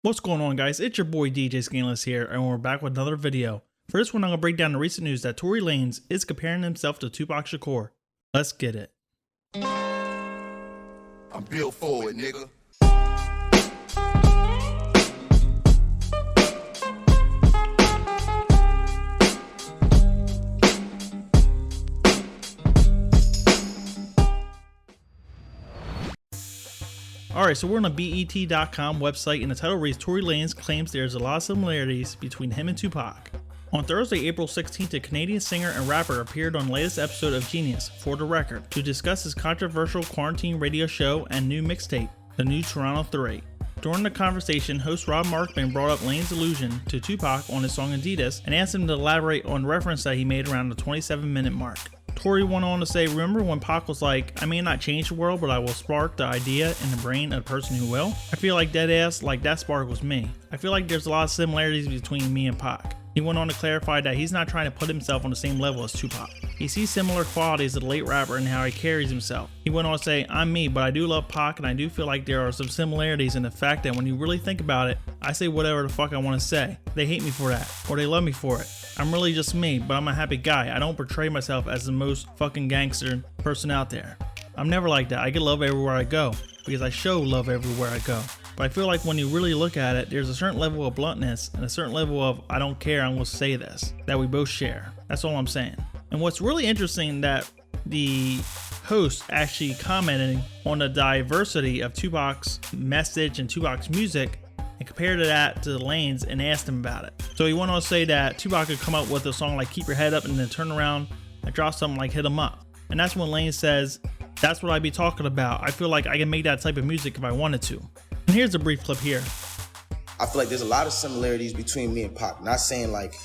What's going on, guys? It's your boy DJ Skandalous here, and we're back with another video. For this one, I'm going to break down the recent news that Tory Lanez is comparing himself to Tupac Shakur. Let's get it. I'm built for it, nigga. Alright, so we're on a BET.com website, and the title reads, Tory Lanez claims there's a lot of similarities between him and Tupac. On Thursday, April 16th, a Canadian singer and rapper appeared on the latest episode of Genius, For the Record, to discuss his controversial quarantine radio show and new mixtape, The New Toronto 3. During the conversation, host Rob Markman brought up Lanez's allusion to Tupac on his song Adidas and asked him to elaborate on the reference that he made around the 27-minute mark. Tory went on to say, remember when Pac was like, I may not change the world, but I will spark the idea in the brain of the person who will? I feel like deadass, like that spark was me. I feel like there's a lot of similarities between me and Pac. He went on to clarify that he's not trying to put himself on the same level as Tupac. He sees similar qualities of the late rapper and how he carries himself. He went on to say, I'm me, but I do love Pac, and I do feel like there are some similarities in the fact that when you really think about it, I say whatever the fuck I want to say. They hate me for that, or they love me for it. I'm really just me, but I'm a happy guy. I don't portray myself as the most fucking gangster person out there. I'm never like that. I get love everywhere I go, because I show love everywhere I go. But I feel like when you really look at it, there's a certain level of bluntness and a certain level of I don't care, I'm gonna say this, that we both share. That's all I'm saying. And what's really interesting that the host actually commented on the diversity of Tupac's message and Tupac's music and compared that to Lanez and asked him about it. So he went on to say that Tupac could come up with a song like Keep Your Head Up and then turn around and drop something like Hit 'Em Up. And that's when Lanez says, that's what I be talking about. I feel like I can make that type of music if I wanted to. And here's a brief clip here. I feel like there's a lot of similarities between me and Pac. Not saying like,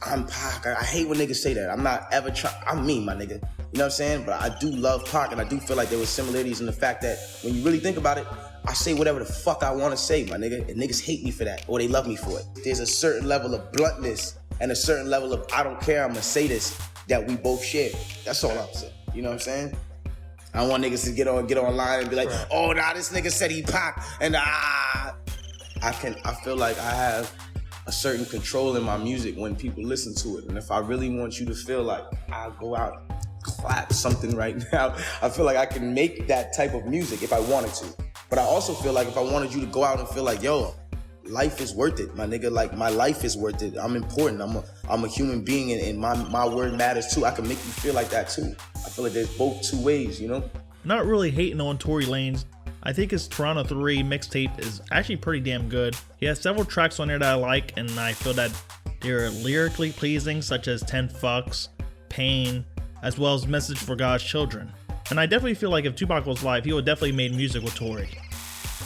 I'm Pac. I hate when niggas say that. I'm not ever trying. I'm me, my nigga. You know what I'm saying? But I do love Pac, and I do feel like there was similarities in the fact that when you really think about it, I say whatever the fuck I want to say, my nigga. And niggas hate me for that, or they love me for it. There's a certain level of bluntness and a certain level of I don't care, I'm gonna say this, that we both share. That's all I'm saying. You know what I'm saying? I don't want niggas to get online and be like, oh, nah, this nigga said he Pac, and I feel like I have a certain control in my music when people listen to it. And if I really want you to feel like I'll go out, clap something right now, I feel like I can make that type of music if I wanted to. But I also feel like if I wanted you to go out and feel like, yo, life is worth it, my nigga, like my life is worth it. I'm important, I'm a human being, and my word matters too. I can make you feel like that too. I feel like there's both two ways, you know? Not really hating on Tory Lanez. I think his Toronto 3 mixtape is actually pretty damn good. He has several tracks on there that I like, and I feel that they're lyrically pleasing, such as 10 Fucks, Pain, as well as Message for God's Children. And I definitely feel like if Tupac was live, he would definitely made music with Tory.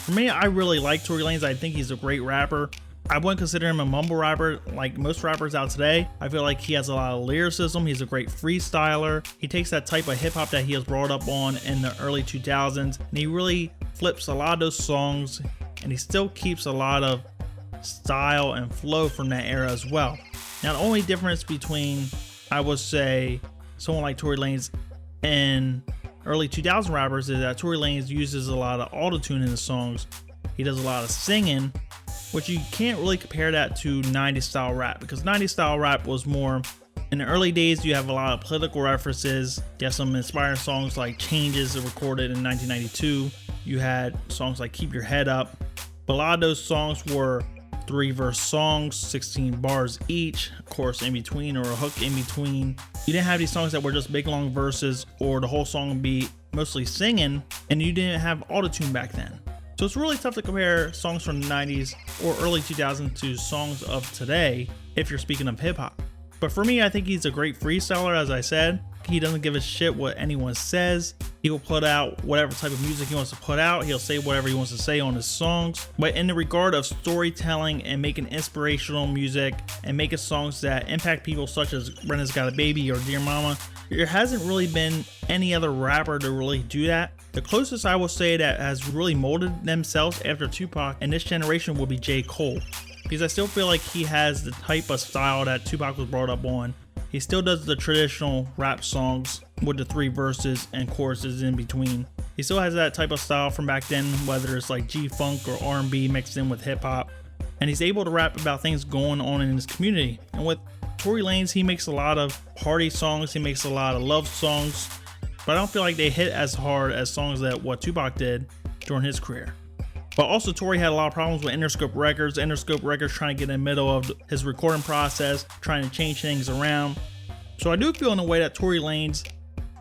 For me, I really like Tory Lanez. I think he's a great rapper. I wouldn't consider him a mumble rapper like most rappers out today. I feel like he has a lot of lyricism. He's a great freestyler. He takes that type of hip hop that he was brought up on in the early 2000s, and he really flips a lot of those songs, and he still keeps a lot of style and flow from that era as well. Now, the only difference between, I would say, someone like Tory Lanez and early 2000 rappers is that Tory Lanez uses a lot of autotune in his songs. He does a lot of singing, which you can't really compare that to 90s style rap, because 90s style rap was more, in the early days you have a lot of political references. You have some inspiring songs like Changes recorded in 1992. You had songs like Keep Your Head Up, but a lot of those songs were 3-verse songs, 16 bars each, of course in between, or a hook in between. You didn't have these songs that were just big long verses, or the whole song would be mostly singing, and you didn't have autotune back then. So it's really tough to compare songs from the 90s or early 2000s to songs of today if you're speaking of hip hop. But for me, I think he's a great freestyler, as I said. He doesn't give a shit what anyone says. He will put out whatever type of music he wants to put out. He'll say whatever he wants to say on his songs. But in the regard of storytelling and making inspirational music and making songs that impact people, such as Brenda's Got a Baby or Dear Mama, there hasn't really been any other rapper to really do that. The closest I will say that has really molded themselves after Tupac in this generation will be J. Cole, because I still feel like he has the type of style that Tupac was brought up on. He still does the traditional rap songs with the 3 verses and choruses in between. He still has that type of style from back then, whether it's like G-Funk or R&B mixed in with hip hop. and he's able to rap about things going on in his community. And with Tory Lanez, he makes a lot of party songs, he makes a lot of love songs, but I don't feel like they hit as hard as songs that what Tupac did during his career. But also Tory had a lot of problems with Interscope Records trying to get in the middle of his recording process, trying to change things around. So I do feel in a way that Tory Lanez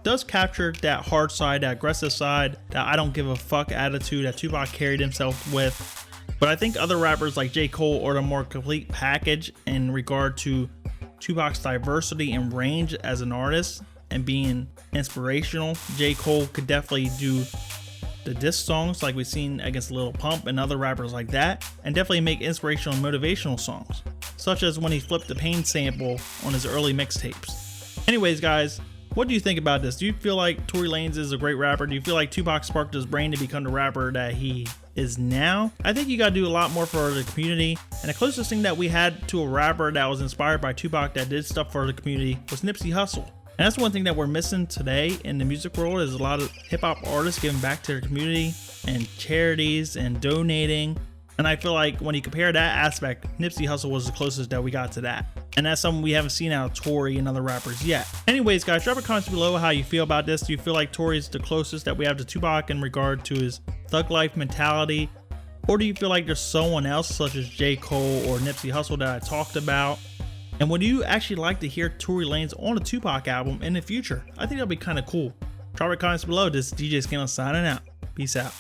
does capture that hard side, that aggressive side, that I don't give a fuck attitude that Tupac carried himself with. But I think other rappers like J. Cole are the more complete package in regard to Tupac's diversity and range as an artist and being inspirational. J. Cole could definitely do the diss songs like we've seen against Lil Pump and other rappers like that, and definitely make inspirational and motivational songs, such as when he flipped the Pain sample on his early mixtapes. Anyways guys, what do you think about this? Do you feel like Tory Lanez is a great rapper? Do you feel like Tupac sparked his brain to become the rapper that he is now? I think you gotta do a lot more for the community, and the closest thing that we had to a rapper that was inspired by Tupac that did stuff for the community was Nipsey Hussle. And that's one thing that we're missing today in the music world, is a lot of hip-hop artists giving back to their community and charities and donating. And I feel like when you compare that aspect, Nipsey Hussle was the closest that we got to that. And that's something we haven't seen out of Tory and other rappers yet. Anyways guys, drop a comment below how you feel about this. Do you feel like Tory's the closest that we have to Tupac in regard to his thug life mentality? Or do you feel like there's someone else such as J. Cole or Nipsey Hussle that I talked about? And would you actually like to hear Tory Lanez on a Tupac album in the future? I think that'll be kind of cool. Drop your comments below. This is DJ Skandalous signing out. Peace out.